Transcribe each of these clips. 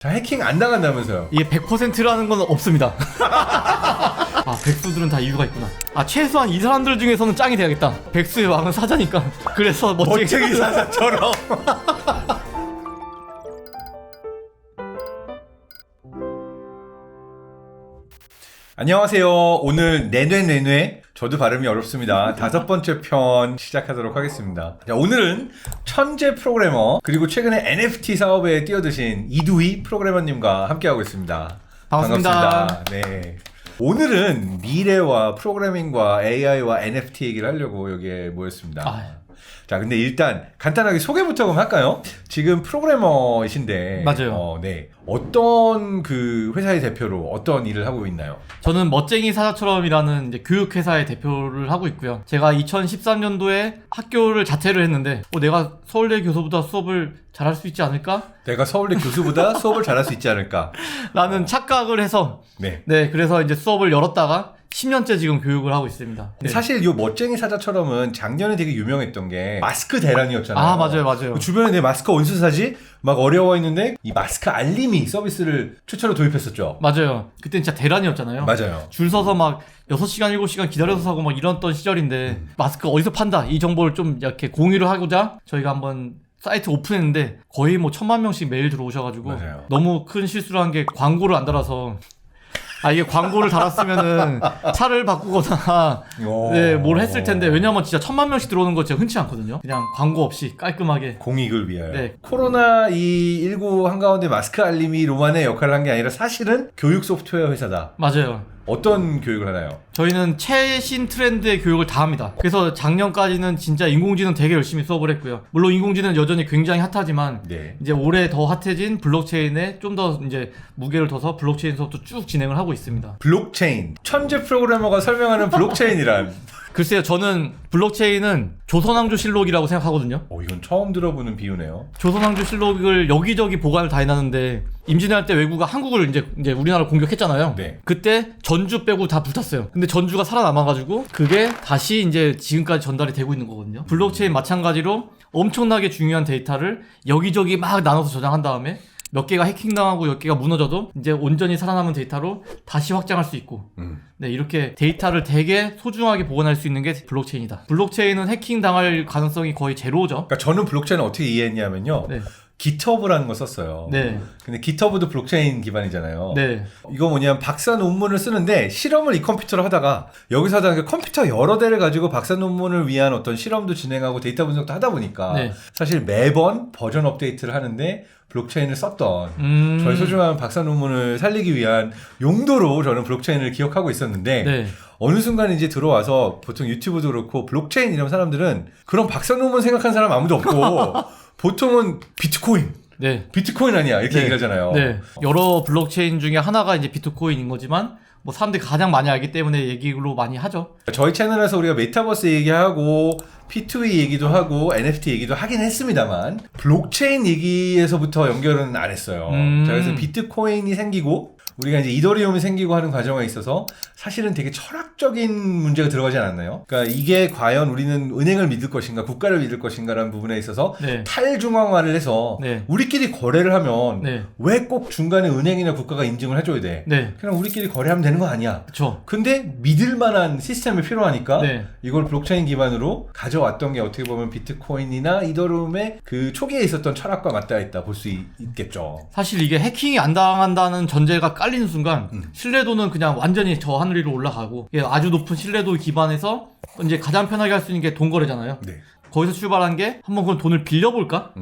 자, 해킹 안 당한다면서요? 이게 100%라는 건 없습니다. 아, 백수들은 다 이유가 있구나. 아, 최소한 이 사람들 중에서는 짱이 돼야겠다. 백수의 왕은 사자니까. 그래서 멋쟁이 사자처럼. 안녕하세요. 오늘 내뇌 저도 발음이 어렵습니다. 5번째 편 시작하도록 하겠습니다. 자, 오늘은 천재 프로그래머 그리고 최근에 NFT 사업에 뛰어드신 이두희 프로그래머님과 함께하고 있습니다. 반갑습니다. 네. 오늘은 미래와 프로그래밍과 AI와 NFT 얘기를 하려고 여기에 모였습니다. 자, 근데 일단 간단하게 소개부터 그럼 할까요? 지금 프로그래머이신데 맞아요. 네. 어떤 그 회사의 대표로 어떤 일을 하고 있나요? 저는 멋쟁이 사자처럼이라는 이제 교육회사의 대표를 하고 있고요. 제가 2013년도에 학교를 자퇴를 했는데 내가 서울대 교수보다 수업을 잘할 수 있지 않을까? 내가 서울대 교수보다 수업을 잘할 수 있지 않을까? 라는 착각을 해서 네, 그래서 이제 수업을 열었다가 10년째 지금 교육을 하고 있습니다. 네. 사실 요 멋쟁이 사자처럼은 작년에 되게 유명했던 게 마스크 대란이었잖아요. 아, 맞아요. 주변에 내 마스크 어디서 사지? 막 어려워했는데 이 마스크 알림이 서비스를 최초로 도입했었죠. 맞아요. 그때는 진짜 대란이었잖아요. 맞아요. 줄 서서 막 6시간, 7시간 기다려서 사고 막 이랬던 시절인데 마스크 어디서 판다 이 정보를 좀 이렇게 공유를 하고자 저희가 한번 사이트 오픈했는데 거의 뭐 1000만 명씩 매일 들어오셔가지고 맞아요. 너무 큰 실수를 한 게 광고를 안 달아서 이게 광고를 달았으면은 차를 바꾸거나 네, 뭘 했을 텐데 왜냐면 진짜 1000만 명씩 들어오는 거 진짜 흔치 않거든요. 그냥 광고 없이 깔끔하게 공익을 위하여. 네. 코로나 이 19 한가운데 마스크 알림이 로만의 역할을 한 게 아니라 사실은 교육 소프트웨어 회사다. 맞아요. 어떤 교육을 하나요? 저희는 최신 트렌드의 교육을 다 합니다. 그래서 작년까지는 진짜 인공지능 되게 열심히 수업을 했고요. 물론 인공지능은 여전히 굉장히 핫하지만 이제 올해 더 핫해진 블록체인에 좀 더 이제 무게를 둬서 블록체인 수업도 쭉 진행을 하고 있습니다. 블록체인. 천재 프로그래머가 설명하는 블록체인이란? 글쎄요, 저는 블록체인은 조선왕조실록이라고 생각하거든요. 이건 처음 들어보는 비유네요. 조선왕조실록을 여기저기 보관을 다 해놨는데 임진왜란 때 외구가 한국을 이제 우리나라를 공격했잖아요. 네. 그때 전주 빼고 다 불탔어요. 근데 전주가 살아남아가지고 그게 다시 이제 지금까지 전달이 되고 있는 거거든요. 블록체인 마찬가지로 엄청나게 중요한 데이터를 여기저기 막 나눠서 저장한 다음에 몇 개가 해킹당하고 몇 개가 무너져도 이제 온전히 살아남은 데이터로 다시 확장할 수 있고 네, 이렇게 데이터를 되게 소중하게 보관할 수 있는 게 블록체인이다. 블록체인은 해킹당할 가능성이 거의 제로죠. 그러니까 저는 블록체인을 어떻게 이해했냐면요. 네. GitHub라는 거 썼어요. 네. 근데 GitHub도 블록체인 기반이잖아요. 네. 이거 뭐냐면 박사 논문을 쓰는데 실험을 이 컴퓨터로 하다가 여기서 하다가 컴퓨터 여러 대를 가지고 박사 논문을 위한 어떤 실험도 진행하고 데이터 분석도 하다 보니까 사실 매번 버전 업데이트를 하는데 블록체인을 썼던 저희 소중한 박사 논문을 살리기 위한 용도로 저는 블록체인을 기억하고 있었는데 어느 순간 이제 들어와서 보통 유튜브도 그렇고 블록체인 이런 사람들은 그런 박사 논문 생각한 사람 아무도 없고 보통은 비트코인. 비트코인 아니야 이렇게 얘기를 하잖아요. 여러 블록체인 중에 하나가 이제 비트코인인 거지만 뭐 사람들이 가장 많이 알기 때문에 얘기로 많이 하죠. 저희 채널에서 우리가 메타버스 얘기하고 P2E 얘기도 하고 NFT 얘기도 하긴 했습니다만 블록체인 얘기에서부터 연결은 안 했어요. 자, 그래서 비트코인이 생기고 우리가 이제 이더리움이 생기고 하는 과정에 있어서 사실은 되게 철학적인 문제가 들어가지 않았나요? 그러니까 이게 과연 우리는 은행을 믿을 것인가 국가를 믿을 것인가라는 부분에 있어서 탈중앙화를 해서 우리끼리 거래를 하면 왜 꼭 중간에 은행이나 국가가 인증을 해줘야 돼? 그냥 우리끼리 거래하면 되는 거 아니야? 그쵸. 근데 믿을 만한 시스템이 필요하니까 이걸 블록체인 기반으로 가져왔던 게 어떻게 보면 비트코인이나 이더리움의 그 초기에 있었던 철학과 맞닿아 있다 볼 수 있겠죠. 사실 이게 해킹이 안 당한다는 전제가 깔리는 순간 신뢰도는 그냥 완전히 저 하늘 위로 올라가고 아주 높은 신뢰도 기반에서 이제 가장 편하게 할 수 있는 게 돈거래잖아요. 거기서 출발한 게 한번 그럼 돈을 빌려볼까?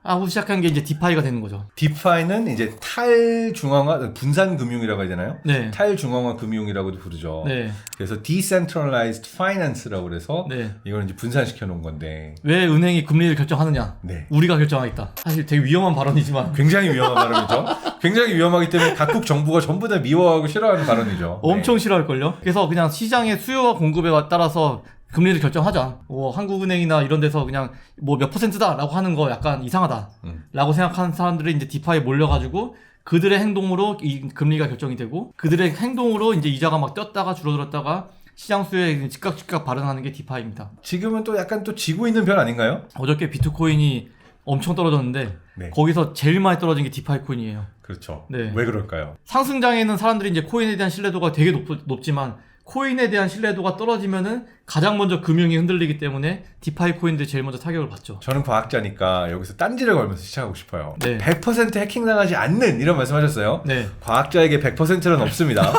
하고 시작한 게 이제 디파이가 되는 거죠. 디파이는 이제 탈중앙화, 분산금융이라고 해야 되나요? 탈중앙화 금융이라고도 부르죠. 그래서 Decentralized Finance라고 그래서 이걸 이제 분산시켜 놓은 건데 왜 은행이 금리를 결정하느냐? 우리가 결정하겠다. 사실 되게 위험한 발언이지만 굉장히 위험한 발언이죠. 굉장히 위험하기 때문에 각국 정부가 전부 다 미워하고 싫어하는 발언이죠. 엄청 싫어할걸요? 그래서 그냥 시장의 수요와 공급에 따라서 금리를 결정하자. 한국은행이나 이런 데서 그냥 뭐 몇 %다라고 하는 거 약간 이상하다. 라고 생각하는 사람들이 이제 디파이에 몰려가지고 그들의 행동으로 이 금리가 결정이 되고 그들의 행동으로 이제 이자가 막 뛰었다가 줄어들었다가 시장 수요에 즉각 반응하는 게 디파이입니다. 지금은 또 약간 또 지고 있는 편 아닌가요? 어저께 비트코인이 엄청 떨어졌는데 네. 거기서 제일 많이 떨어진 게 디파이 코인이에요. 그렇죠. 네. 왜 그럴까요? 상승장에는 사람들이 이제 코인에 대한 신뢰도가 되게 높지만 코인에 대한 신뢰도가 떨어지면은 가장 먼저 금융이 흔들리기 때문에 디파이 코인들이 제일 먼저 타격을 받죠. 저는 과학자니까 여기서 딴지를 걸면서 시작하고 싶어요. 네. 100% 해킹당하지 않는 이런 말씀하셨어요. 네. 과학자에게 100%는 없습니다.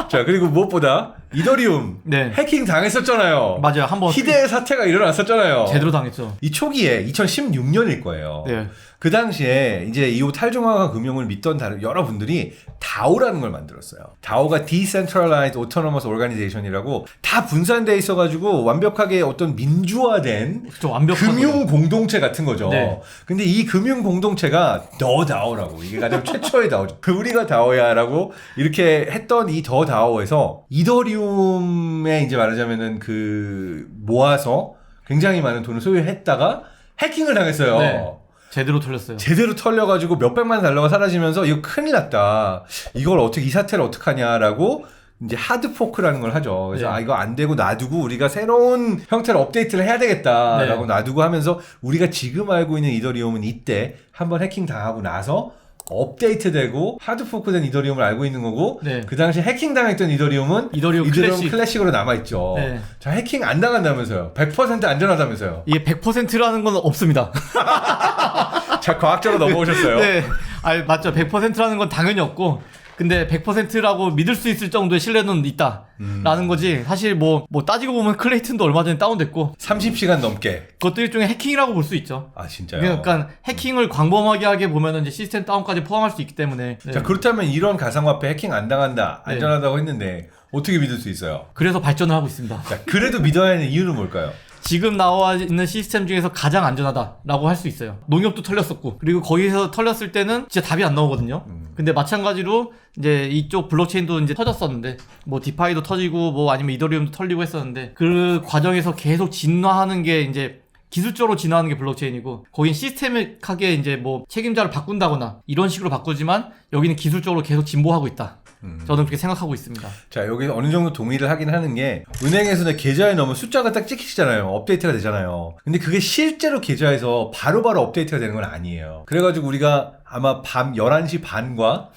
자, 그리고 무엇보다 이더리움 네. 해킹 당했었잖아요. 맞아요. 한번 희대의 사태가 일어났었잖아요. 제대로 당했죠. 이 초기에 2016년일 거예요. 네. 그 당시에 이제 이 탈중앙화 금융을 믿던 여러분들이 DAO라는 걸 만들었어요. DAO가 Decentralized Autonomous Organization이라고 다 분산돼 있어가지고 완벽하게 어떤 민주화된 그렇죠. 완벽한 금융 공동체 같은 거죠. 네. 근데 이 금융 공동체가 더 DAO라고 이게 가장 최초의 DAO죠. 우리가 DAO야라고 이렇게 했던 이 더 DAO에서 이더리움에 이제 말하자면은 그 모아서 굉장히 많은 돈을 소유했다가 해킹을 당했어요. 네. 제대로 털렸어요. 제대로 털려가지고 몇백만 달러가 사라지면서 이거 큰일 났다. 이걸 어떻게 이 사태를 어떡하냐라고 이제 하드포크라는 걸 하죠. 그래서 네. 이거 안 되고 놔두고 우리가 새로운 형태로 업데이트를 해야 되겠다라고 네. 놔두고 하면서 우리가 지금 알고 있는 이더리움은 이때 한번 해킹 당하고 나서 업데이트되고 하드포크된 이더리움을 알고 있는 거고 네. 그 당시 해킹 당했던 이더리움 이더리움 클래식으로 남아있죠. 네. 자, 해킹 안 당한다면서요. 100% 안전하다면서요. 이게 100%라는 건 없습니다. 자, 과학자로 넘어오셨어요. 네. 아니, 맞죠. 100%라는 건 당연히 없고, 근데 100%라고 믿을 수 있을 정도의 신뢰는 있다라는 거지. 사실 뭐 따지고 보면 클레이튼도 얼마 전에 다운됐고 30시간 넘게. 그것도 일종의 해킹이라고 볼 수 있죠. 아, 진짜요? 그러니까 해킹을 광범하게 하게 보면은 이제 시스템 다운까지 포함할 수 있기 때문에. 네. 자, 그렇다면 이런 가상화폐 해킹 안 당한다, 네. 안전하다고 했는데 어떻게 믿을 수 있어요? 그래서 발전을 하고 있습니다. 자, 그래도 믿어야 하는 이유는 뭘까요? 지금 나와 있는 시스템 중에서 가장 안전하다라고 할 수 있어요. 농협도 털렸었고, 그리고 거기서 털렸을 때는 진짜 답이 안 나오거든요. 근데 마찬가지로 이제 이쪽 블록체인도 이제 터졌었는데, 뭐 디파이도 터지고, 뭐 아니면 이더리움도 털리고 했었는데, 그 과정에서 계속 진화하는 게 이제 기술적으로 진화하는 게 블록체인이고, 거긴 시스테믹하게 이제 뭐 책임자를 바꾼다거나 이런 식으로 바꾸지만 여기는 기술적으로 계속 진보하고 있다. 저는 그렇게 생각하고 있습니다. 자, 여기 어느 정도 동의를 하긴 하는 게, 은행에서는 계좌에 넣으면 숫자가 딱 찍히잖아요. 업데이트가 되잖아요. 근데 그게 실제로 계좌에서 바로바로 업데이트가 되는 건 아니에요. 그래가지고 우리가 아마 밤 11시 반과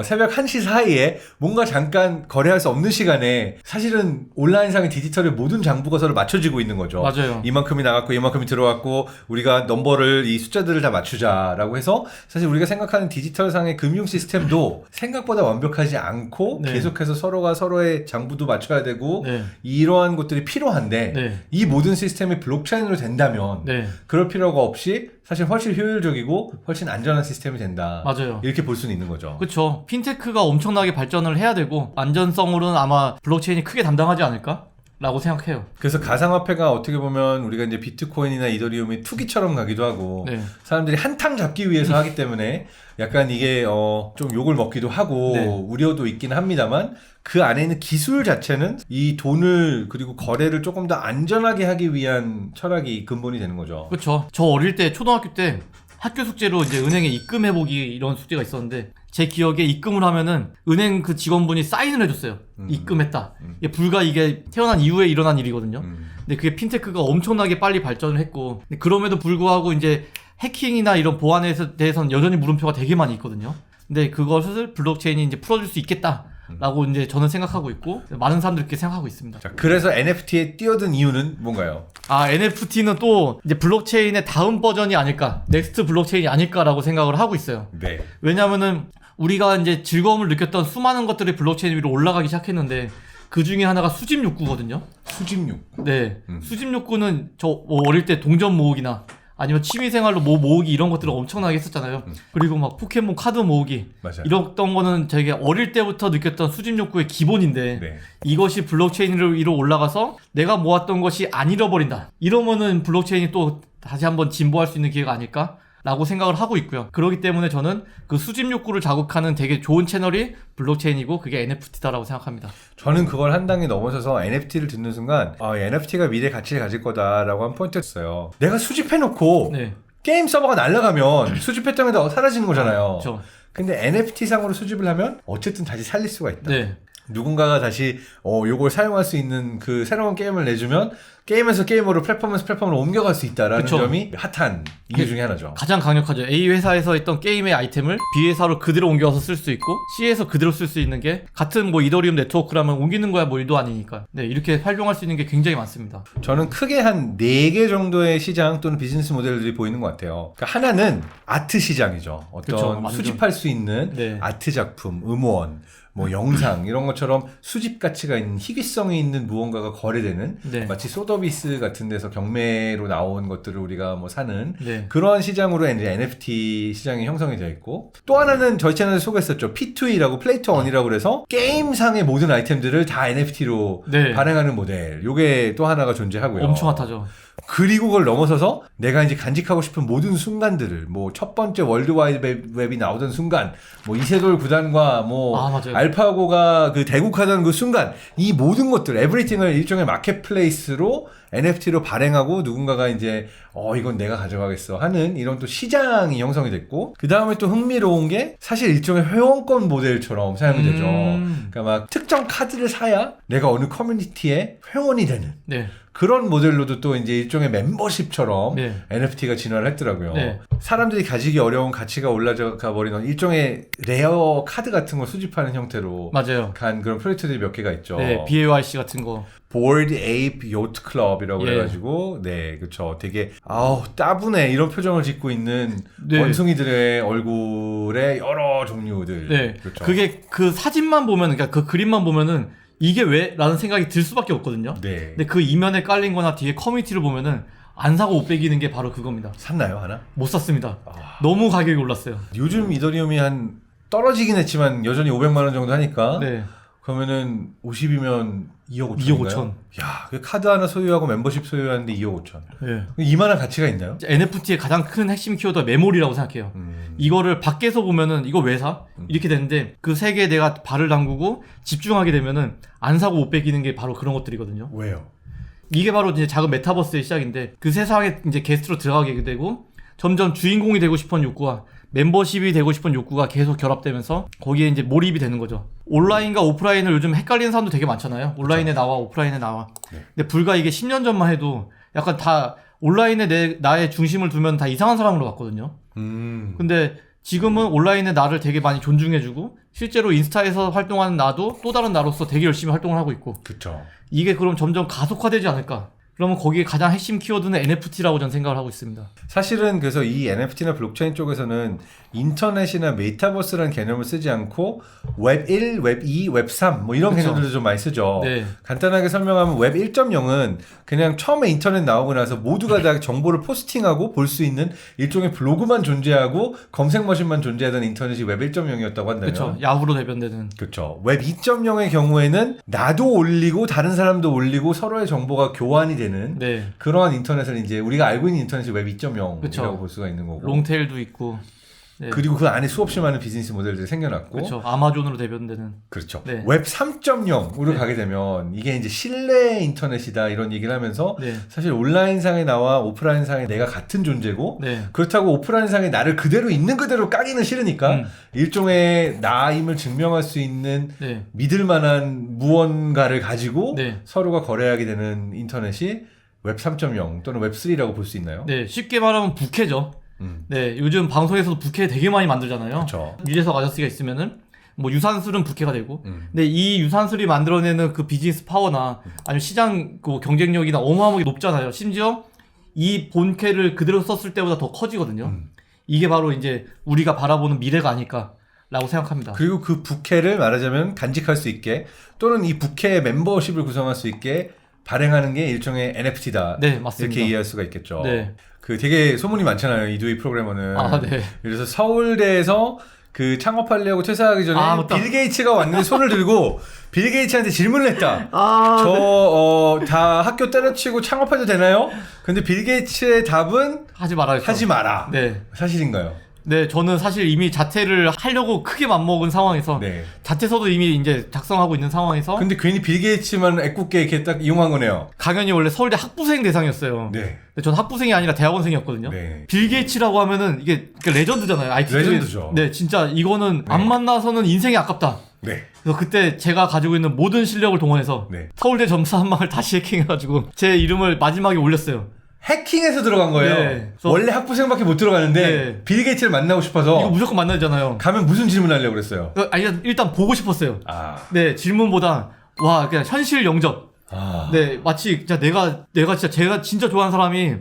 새벽 1시 사이에 뭔가 잠깐 거래할 수 없는 시간에 사실은 온라인상의 디지털의 모든 장부가 서로 맞춰지고 있는 거죠. 맞아요. 이만큼이 나갔고 이만큼이 들어왔고 우리가 넘버를 이 숫자들을 다 맞추자라고 해서 사실 우리가 생각하는 디지털상의 금융 시스템도 생각보다 완벽하지 않고 네. 계속해서 서로가 서로의 장부도 맞춰야 되고 네. 이러한 것들이 필요한데 네. 이 모든 시스템이 블록체인으로 된다면 네. 그럴 필요가 없이 사실 훨씬 효율적이고 훨씬 안전한 시스템이 된다. 맞아요. 이렇게 볼 수는 있는 거죠. 그렇죠. 핀테크가 엄청나게 발전을 해야 되고 안전성으로는 아마 블록체인이 크게 담당하지 않을까? 라고 생각해요. 그래서 가상화폐가 어떻게 보면 우리가 이제 비트코인이나 이더리움이 투기처럼 가기도 하고 네. 사람들이 한탕 잡기 위해서 하기 때문에 약간 이게 좀 욕을 먹기도 하고 네. 우려도 있긴 합니다만 그 안에 있는 기술 자체는 이 돈을 그리고 거래를 조금 더 안전하게 하기 위한 철학이 근본이 되는 거죠. 그렇죠. 저 어릴 때 초등학교 때 학교 숙제로 이제 은행에 입금해보기 이런 숙제가 있었는데 제 기억에 입금을 하면은 은행 그 직원분이 사인을 해줬어요. 입금했다. 이게 불과 이게 태어난 이후에 일어난 일이거든요. 근데 그게 핀테크가 엄청나게 빨리 발전을 했고 근데 그럼에도 불구하고 이제 해킹이나 이런 보안에 대해서는 여전히 물음표가 되게 많이 있거든요. 근데 그것을 블록체인이 이제 풀어줄 수 있겠다라고 이제 저는 생각하고 있고 많은 사람들이 그렇게 생각하고 있습니다. 자, 그래서 NFT에 뛰어든 이유는 뭔가요? NFT는 또 이제 블록체인의 다음 버전이 아닐까, 넥스트 블록체인이 아닐까라고 생각을 하고 있어요. 네. 왜냐하면은 우리가 이제 즐거움을 느꼈던 수많은 것들이 블록체인 위로 올라가기 시작했는데 그 중에 하나가 수집 욕구거든요. 수집 욕구. 네, 수집 욕구는 저 어릴 때 동전 모으기나 아니면 취미생활로 뭐 모으기 이런 것들을 엄청나게 했었잖아요. 그리고 막 포켓몬 카드 모으기 맞아요. 이랬던 거는 되게 어릴 때부터 느꼈던 수집 욕구의 기본인데 네. 이것이 블록체인 위로 올라가서 내가 모았던 것이 안 잃어버린다. 이러면은 블록체인이 또 다시 한번 진보할 수 있는 기회가 아닐까? 라고 생각을 하고 있고요. 그렇기 때문에 저는 그 수집 욕구를 자극하는 되게 좋은 채널이 블록체인이고 그게 NFT다라고 생각합니다. 저는 그걸 한 단계 넘어서서 NFT를 듣는 순간 NFT가 미래 가치를 가질 거다라고 한 포인트였어요. 내가 수집해놓고 네. 게임 서버가 날아가면 수집했던 게 다 사라지는 거잖아요. 그렇죠. 근데 NFT상으로 수집을 하면 어쨌든 다시 살릴 수가 있다. 네. 누군가가 다시 요걸 사용할 수 있는 그 새로운 게임을 내주면 게임에서 게임으로 플랫폼으로 옮겨갈 수 있다라는 그쵸. 점이 핫한 이유 중에 하나죠. 가장 강력하죠. A 회사에서 했던 게임의 아이템을 B 회사로 그대로 옮겨서 쓸 수 있고 C에서 그대로 쓸 수 있는 게 같은 뭐 이더리움 네트워크라면 옮기는 거야 뭐 일도 아니니까. 네, 이렇게 활용할 수 있는 게 굉장히 많습니다. 저는 크게 한 4개 정도의 시장 또는 비즈니스 모델들이 보이는 것 같아요. 그러니까 하나는 아트 시장이죠. 어떤 그쵸, 완전. 수집할 수 있는 네. 아트 작품, 음원, 뭐 영상 이런 것처럼 수집 가치가 있는 희귀성이 있는 무언가가 거래되는 네. 마치 소더비스 같은 데서 경매로 나온 것들을 우리가 뭐 사는 네. 그런 시장으로 이제 NFT 시장이 형성이 되어 있고 또 하나는 저희 채널에서 소개했었죠. P2E라고 플레이 투 원이라고 그래서 게임상의 모든 아이템들을 다 NFT로 네. 발행하는 모델. 요게 또 하나가 존재하고요. 엄청 핫하죠. 그리고 그걸 넘어서서 내가 이제 간직하고 싶은 모든 순간들을 뭐 첫 번째 월드와이드 웹이 나오던 순간 뭐 이세돌 구단과 뭐 맞아요. 알파고가 그 대국하던 그 순간 이 모든 것들 에브리띵을 일종의 마켓플레이스로 NFT로 발행하고 누군가가 이제 이건 내가 가져가겠어 하는 이런 또 시장이 형성이 됐고 그 다음에 또 흥미로운 게 사실 일종의 회원권 모델처럼 사용이 되죠. 그러니까 막 특정 카드를 사야 내가 어느 커뮤니티의 회원이 되는 네. 그런 모델로도 또 이제 일종의 멤버십처럼 네. NFT가 진화를 했더라고요. 네. 사람들이 가지기 어려운 가치가 올라가 버리는 일종의 레어 카드 같은 걸 수집하는 형태로 맞아요. 간 그런 프로젝트들이 몇 개가 있죠. 네, BAYC 같은 거. Bored Ape Yacht Club이라고 예. 해가지고 네 그렇죠. 되게 따분해 이런 표정을 짓고 있는 네. 원숭이들의 얼굴의 여러 종류들. 네. 그렇죠. 그게 그 사진만 보면, 그러니까 그 그림만 보면은 이게 왜? 라는 생각이 들 수밖에 없거든요. 네. 근데 그 이면에 깔린 거나 뒤에 커뮤니티를 보면은 안 사고 못 빼기는 게 바로 그겁니다. 샀나요 하나? 못 샀습니다. 너무 가격이 올랐어요. 요즘 이더리움이 한 떨어지긴 했지만 여전히 500만 원 정도 하니까 네. 그러면은 50이면 2억 5천. 2억 5천. 야, 그 카드 하나 소유하고 멤버십 소유하는데 2억 5천. 네. 이만한 가치가 있나요? NFT의 가장 큰 핵심 키워드가 메모리라고 생각해요. 이거를 밖에서 보면은 이거 왜 사? 이렇게 되는데 그 세계에 내가 발을 담그고 집중하게 되면은 안 사고 못 빼기는 게 바로 그런 것들이거든요. 왜요? 이게 바로 이제 작은 메타버스의 시작인데 그 세상에 이제 게스트로 들어가게 되고 점점 주인공이 되고 싶은 욕구와 멤버십이 되고 싶은 욕구가 계속 결합되면서 거기에 이제 몰입이 되는 거죠. 온라인과 오프라인을 요즘 헷갈리는 사람도 되게 많잖아요. 온라인에 나와 오프라인에 나와. 네. 근데 불과 이게 10년 전만 해도 약간 다 온라인에 나의 중심을 두면 다 이상한 사람으로 봤거든요. 근데 지금은 온라인에 나를 되게 많이 존중해주고 실제로 인스타에서 활동하는 나도 또 다른 나로서 되게 열심히 활동을 하고 있고 그쵸. 이게 그럼 점점 가속화되지 않을까? 그러면 거기에 가장 핵심 키워드는 NFT라고 저는 생각을 하고 있습니다. 사실은 그래서 이 NFT나 블록체인 쪽에서는 인터넷이나 메타버스라는 개념을 쓰지 않고 웹 1, 웹 2, 웹 3 뭐 이런 그쵸. 개념들도 좀 많이 쓰죠. 네. 간단하게 설명하면 웹 1.0은 그냥 처음에 인터넷 나오고 나서 모두가 다 정보를 포스팅하고 볼 수 있는 일종의 블로그만 존재하고 검색 머신만 존재하던 인터넷이 웹 1.0이었다고 한다면 그렇죠. 야후로 대변되는. 그렇죠. 웹 2.0의 경우에는 나도 올리고 다른 사람도 올리고 서로의 정보가 교환이 되는 네. 그러한 인터넷을 이제 우리가 알고 있는 인터넷이 웹 2.0이라고 그쵸. 볼 수가 있는 거고. 롱테일도 있고. 네. 그리고 그 안에 수없이 많은 비즈니스 모델들이 생겨났고. 그렇죠. 아마존으로 대변되는. 그렇죠. 네. 웹 3.0으로 네. 가게 되면 이게 이제 실내 인터넷이다 이런 얘기를 하면서 네. 사실 온라인상에 나와 오프라인상에 내가 같은 존재고 네. 그렇다고 오프라인상에 나를 그대로 있는 그대로 까기는 싫으니까 일종의 나임을 증명할 수 있는 네. 믿을 만한 무언가를 가지고 네. 서로가 거래하게 되는 인터넷이 웹 3.0 또는 웹 3라고 볼 수 있나요? 네. 쉽게 말하면 부캐죠. 네. 요즘 방송에서도 부캐 되게 많이 만들잖아요. 그렇죠. 유재석 아저씨가 있으면은 뭐 유산술은 부캐가 되고 근데 이 유산술이 만들어내는 그 비즈니스 파워나 아니면 시장 그 경쟁력이나 어마어마하게 높잖아요. 심지어 이 본캐를 그대로 썼을 때보다 더 커지거든요. 이게 바로 이제 우리가 바라보는 미래가 아닐까라고 생각합니다. 그리고 그 부캐를 말하자면 간직할 수 있게 또는 이 부캐의 멤버십을 구성할 수 있게 발행하는 게 일종의 NFT다. 네, 맞습니다. 이렇게 이해할 수가 있겠죠. 네. 그 되게 소문이 많잖아요. 이두희 프로그래머는. 아, 네. 그래서 서울대에서 그 창업하려고 퇴사하기 전에 맞다. 빌 게이츠가 왔는데 손을 들고 빌 게이츠한테 질문을 했다. 네. 다 학교 때려치고 창업해도 되나요? 근데 빌 게이츠의 답은 하지 말아요. 하지 마라. 네. 사실인가요? 네, 저는 사실 이미 자퇴를 하려고 크게 맘먹은 상황에서 네. 자퇴서도 이미 이제 작성하고 있는 상황에서 근데 괜히 빌 게이츠만 애꿎게 이렇게 딱 이용한 거네요. 강연이 원래 서울대 학부생 대상이었어요. 네. 근데 전 학부생이 아니라 대학원생이었거든요. 네. 빌 게이츠라고 하면은 이게 레전드잖아요. IT 레전드죠. 네, 진짜 이거는 네. 안 만나서는 인생이 아깝다. 네. 그래서 그때 제가 가지고 있는 모든 실력을 동원해서 네. 서울대 점수 한 방을 다시 해킹해가지고 제 이름을 마지막에 올렸어요. 해킹해서 들어간 거예요. 네. 그래서- 원래 학부생밖에 못 들어가는데 네. 빌 게이츠를 만나고 싶어서 이거 무조건 만나야 되잖아요. 가면 무슨 질문 하려고 그랬어요? 아니, 일단 보고 싶었어요. 아. 네, 질문보다 와 그냥 현실 영접. 아. 네, 마치 진짜 내가 진짜 제가 진짜 좋아하는 사람이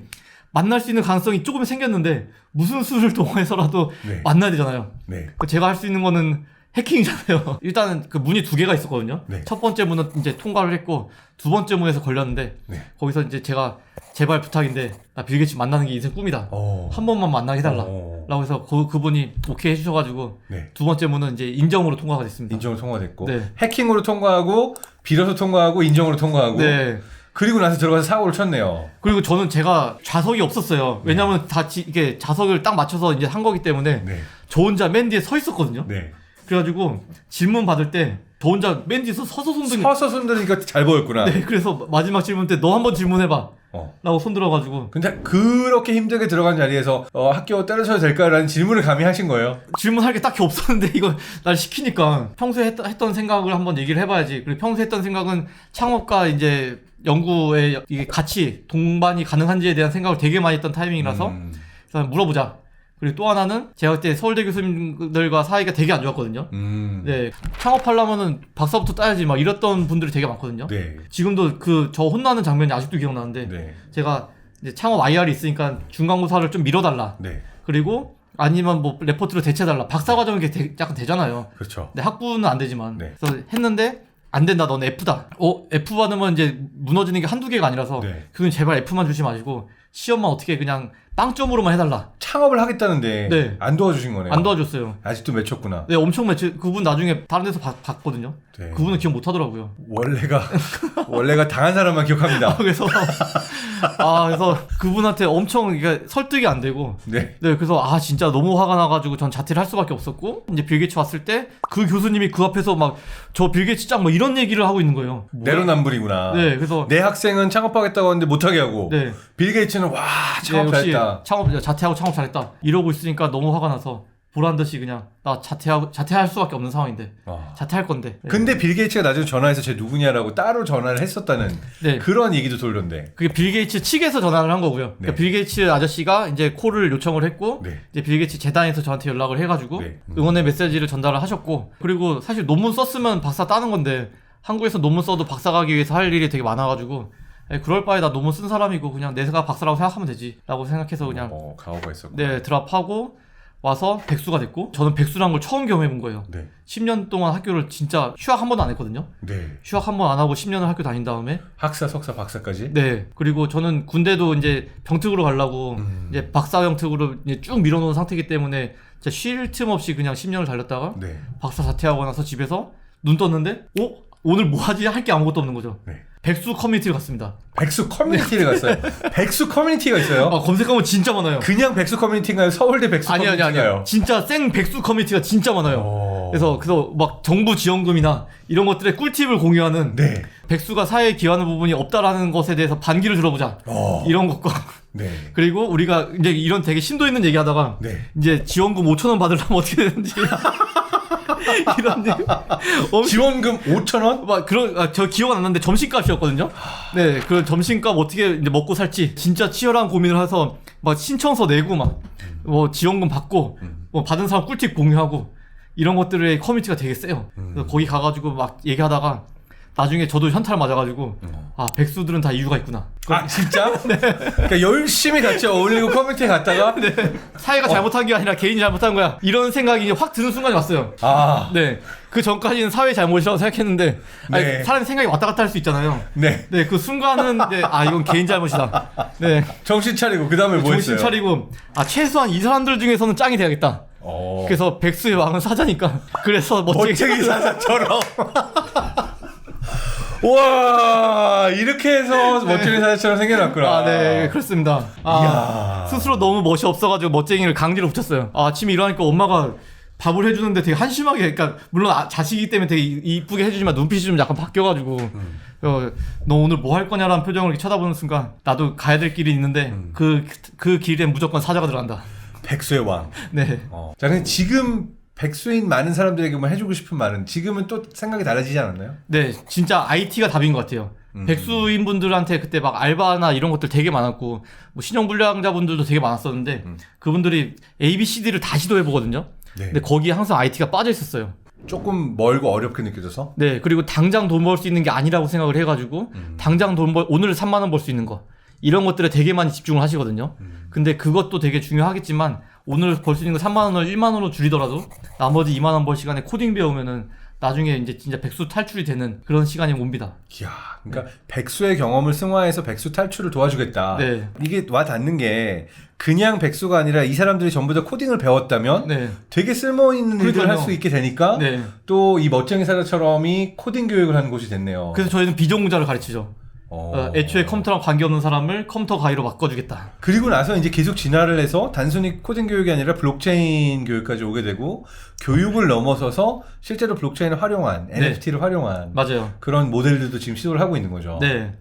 만날 수 있는 가능성이 조금 생겼는데 무슨 수를 동원해서라도 네. 만나야 되잖아요. 네. 제가 할 수 있는 거는 해킹이잖아요. 일단은 그 문이 2개가 있었거든요. 네. 첫 번째 문은 이제 통과를 했고 두 번째 문에서 걸렸는데 네. 거기서 이제 제가 제발 부탁인데 나 빌 게이츠 만나는 게 인생 꿈이다. 어. 한 번만 만나게 해달라. 어. 라고 해서 그분이 오케이 해주셔가지고 네. 두 번째 문은 이제 인정으로 통과가 됐습니다. 인정으로 통과됐고 네. 해킹으로 통과하고 빌어서 통과하고 인정으로 통과하고 네. 그리고 나서 들어가서 사고를 쳤네요. 그리고 저는 제가 좌석이 없었어요. 왜냐면 이게 좌석을 딱 맞춰서 이제 한 거기 때문에 네. 저 혼자 맨 뒤에 서 있었거든요. 네. 그래가지고 질문 받을 때 저 혼자 맨 뒤에서 서서 손 들고 서서 손드니까 잘 보였구나. 네, 그래서 마지막 질문 때 너 한번 질문해봐. 어. 라고 손 들어가지고 근데 그렇게 힘들게 들어간 자리에서 학교 때려쳐도 될까라는 질문을 감히 하신 거예요. 질문할 게 딱히 없었는데 이거 날 시키니까 평소에 했던 생각을 한번 얘기를 해봐야지. 그리고 평소에 했던 생각은 창업과 이제 연구에 이게 같이 동반이 가능한지에 대한 생각을 되게 많이 했던 타이밍이라서 그래서 물어보자. 그리고 또 하나는 제가 그때 서울대 교수님들과 사이가 되게 안 좋았거든요. 네, 창업하려면은 박사부터 따야지 막 이랬던 분들이 되게 많거든요. 네. 지금도 저 혼나는 장면이 아직도 기억나는데 네. 제가 이제 창업 IR이 있으니까 중간고사를 좀 미뤄달라. 네. 그리고 아니면 뭐 레포트로 대체해달라. 박사과정은 약간 되잖아요. 그렇죠. 근데 학부는 안 되지만. 네. 그래서 했는데 안 된다. 넌 F다. F 받으면 이제 무너지는 게 한두 개가 아니라서 네. 그건 제발 F만 주지 마시고 시험만 어떻게 그냥 빵점으로만 해달라. 창업을 하겠다는데 네. 안 도와주신 거네요. 안 도와줬어요. 아직도 맺혔구나. 네, 엄청 매치. 그분 나중에 다른 데서 봤거든요. 네. 그분은 기억 못 하더라고요. 원래가 당한 사람만 기억합니다. 그래서 그분한테 엄청 이게 설득이 안 되고 네. 네, 그래서 진짜 너무 화가 나가지고 전 자퇴를 할 수밖에 없었고 이제 빌 게이츠 왔을 때 그 교수님이 그 앞에서 막 저 빌 게이츠 짱 뭐 이런 얘기를 하고 있는 거예요. 내로남불이구나. 네, 그래서 내 학생은 창업하겠다고 하는데 못하게 하고 네, 빌 게이츠는 와 창업 역시 잘했다. 자퇴하고 창업 잘했다 이러고 있으니까 너무 화가 나서 보란 듯이 그냥 나 자퇴할 수밖에 없는 상황인데 자퇴할 건데. 네. 근데 빌 게이츠가 나중에 전화해서 쟤 누구냐라고 따로 전화를 했었다는 네. 그런 얘기도 돌던데. 그게 빌 게이츠 측에서 전화를 한 거고요. 네. 그러니까 빌 게이츠 아저씨가 이제 콜을 요청을 했고 네. 이제 빌 게이츠 재단에서 저한테 연락을 해가지고 네. 응원의 메시지를 전달을 하셨고 그리고 사실 논문 썼으면 박사 따는 건데 한국에서 논문 써도 박사 가기 위해서 할 일이 되게 많아가지고 그럴 바에 나 논문 쓴 사람이고 그냥 내가 박사라고 생각하면 되지라고 생각해서 그냥 가오가 있었고. 네 드랍하고 와서 백수가 됐고 저는 백수란 걸 처음 경험해본 거예요. 네. 10년 동안 학교를 진짜 휴학 한 번도 안 했거든요. 네. 휴학 한 번 안 하고 10년을 학교 다닌 다음에 학사, 석사, 박사까지. 네. 그리고 저는 군대도 이제 병특으로 가려고 이제 박사 병특으로 이제 쭉 밀어놓은 상태이기 때문에 진짜 쉴 틈 없이 그냥 10년을 달렸다가 네. 박사 자퇴하고 나서 집에서 눈 떴는데 오늘 뭐 하지? 할 게 아무것도 없는 거죠. 네. 백수 커뮤니티를 갔습니다. 백수 커뮤니티를 갔어요. 백수 커뮤니티가 있어요. 검색하면 진짜 많아요. 그냥 백수 커뮤니티인가요? 서울대 백수 커뮤니티인가요? 아니요. 진짜 생 백수 커뮤니티가 진짜 많아요. 그래서 막 정부 지원금이나 이런 것들의 꿀팁을 공유하는 네. 백수가 사회에 기여하는 부분이 없다라는 것에 대해서 반기를 들어보자. 이런 것과 네. 그리고 우리가 이제 이런 되게 심도 있는 얘기하다가 네. 이제 지원금 5,000원 받으려면 어떻게 되는지 이런 얘기. 지원금 5,000원? 막 저 기억 안 나는데 점심값이었거든요. 네, 그 점심값 어떻게 이제 먹고 살지 진짜 치열한 고민을 해서 막 신청서 내고 막 뭐 지원금 받고 뭐 받은 사람 꿀팁 공유하고 이런 것들의 커뮤니티가 되게 세요. 그래서 거기 가가지고 막 얘기하다가 나중에 저도 현타를 맞아가지고 백수들은 다 이유가 있구나. 진짜? 네. 그러니까 열심히 같이 어울리고 커뮤니티에 갔다가 네. 사회가 잘못한 게 아니라 개인이 잘못한 거야. 이런 생각이 이제 확 드는 순간이 왔어요. 네. 그 전까지는 사회 잘못이라고 생각했는데 네. 사람이 생각이 왔다 갔다 할 수 있잖아요. 네. 네, 그 순간은 이제 이건 개인 잘못이다. 네. 정신 차리고 그다음에 뭐 정신 했어요? 차리고 최소한 이 사람들 중에서는 짱이 돼야겠다. 그래서 백수의 왕은 사자니까 그래서 멋지게 사자처럼 와 이렇게 해서 멋쟁이 사자처럼 생겨났구나. 아, 네, 그렇습니다. 스스로 너무 멋이 없어가지고 멋쟁이를 강제로 붙였어요. 아침에 일어나니까 엄마가 밥을 해주는데 되게 한심하게, 그러니까 물론 자식이기 때문에 되게 이쁘게 해주지만 눈빛이 좀 약간 바뀌어가지고 너 오늘 뭐 할 거냐라는 표정을 이렇게 쳐다보는 순간 나도 가야 될 길이 있는데 그 길엔 무조건 사자가 들어간다. 백수의 왕. 네. 자, 근데 지금 백수인 많은 사람들에게 뭐 해주고 싶은 말은 지금은 또 생각이 달라지지 않았나요? 네, 진짜 IT가 답인 것 같아요. 백수인 분들한테 그때 막 알바나 이런 것들 되게 많았고 뭐 신용불량자분들도 되게 많았었는데 그분들이 ABCD를 다 시도해보거든요. 네. 근데 거기에 항상 IT가 빠져 있었어요. 조금 멀고 어렵게 느껴져서? 네, 그리고 당장 돈 벌 수 있는 게 아니라고 생각을 해가지고 당장 오늘 3만 원 벌 수 있는 거 이런 것들에 되게 많이 집중을 하시거든요. 근데 그것도 되게 중요하겠지만 오늘 벌 수 있는 거 3만 원을 1만 원으로 줄이더라도 나머지 2만 원 벌 시간에 코딩 배우면은 나중에 이제 진짜 백수 탈출이 되는 그런 시간이 옵니다. 이야, 그러니까 백수의 경험을 승화해서 백수 탈출을 도와주겠다. 네. 이게 와 닿는 게 그냥 백수가 아니라 이 사람들이 전부 다 코딩을 배웠다면 네. 되게 쓸모있는 일들을 그러니까요. 할 수 있게 되니까 네. 또 이 멋쟁이 사자처럼이 코딩 교육을 하는 곳이 됐네요. 그래서 저희는 비전공자를 가르치죠. 애초에 컴퓨터랑 관계없는 사람을 컴퓨터 가이로 바꿔주겠다. 그리고 나서 이제 계속 진화를 해서 단순히 코딩 교육이 아니라 블록체인 교육까지 오게 되고 교육을 넘어서서 실제로 블록체인을 활용한 NFT를 활용한 맞아요. 그런 모델들도 지금 시도를 하고 있는 거죠. 네.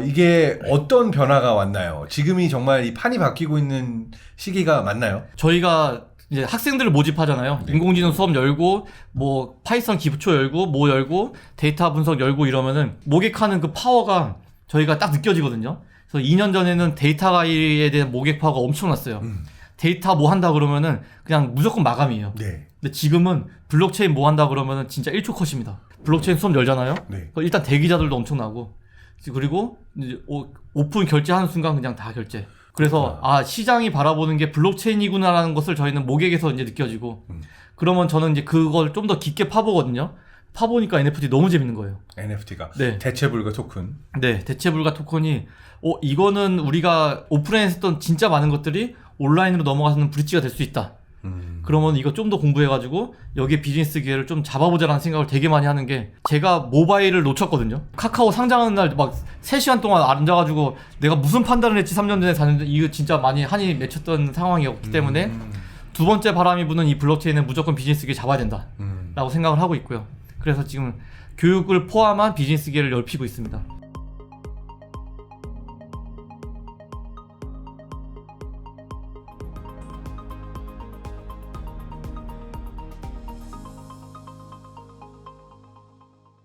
이게 어떤 변화가 왔나요? 지금이 정말 이 판이 바뀌고 있는 시기가 맞나요? 저희가 이제 학생들을 모집하잖아요. 네. 인공지능 수업 열고 뭐 파이썬 기초 열고 뭐 열고 데이터 분석 열고 이러면은 모객하는 그 파워가 저희가 딱 느껴지거든요. 그래서 2년 전에는 데이터 가이에 대한 모객 파워가 엄청났어요. 데이터 뭐 한다 그러면은 그냥 무조건 마감이에요. 네. 근데 지금은 블록체인 뭐 한다 그러면은 진짜 1초 컷입니다. 블록체인 수업 열잖아요. 네. 일단 대기자들도 엄청나고 그리고 이제 오픈 결제하는 순간 그냥 다 결제. 그래서 시장이 바라보는 게 블록체인이구나라는 것을 저희는 모객에서 이제 느껴지고 그러면 저는 이제 그걸 좀 더 깊게 파보거든요. 파보니까 NFT 너무 재밌는 거예요. NFT가 네. 대체불가 토큰. 네, 대체불가 토큰이 이거는 우리가 오프라인에 했던 진짜 많은 것들이 온라인으로 넘어가서는 브릿지가 될 수 있다. 그러면 이거 좀 더 공부해가지고 여기에 비즈니스 기회를 좀 잡아보자라는 생각을 되게 많이 하는 게 제가 모바일을 놓쳤거든요. 카카오 상장하는 날 막 3시간 동안 앉아가지고 내가 무슨 판단을 했지 3년 전에 4년 전에 이거 진짜 많이 한이 맺혔던 상황이었기 때문에 두 번째 바람이 부는 이 블록체인은 무조건 비즈니스 기회 잡아야 된다 라고 생각을 하고 있고요. 그래서 지금 교육을 포함한 비즈니스 기회를 넓히고 있습니다.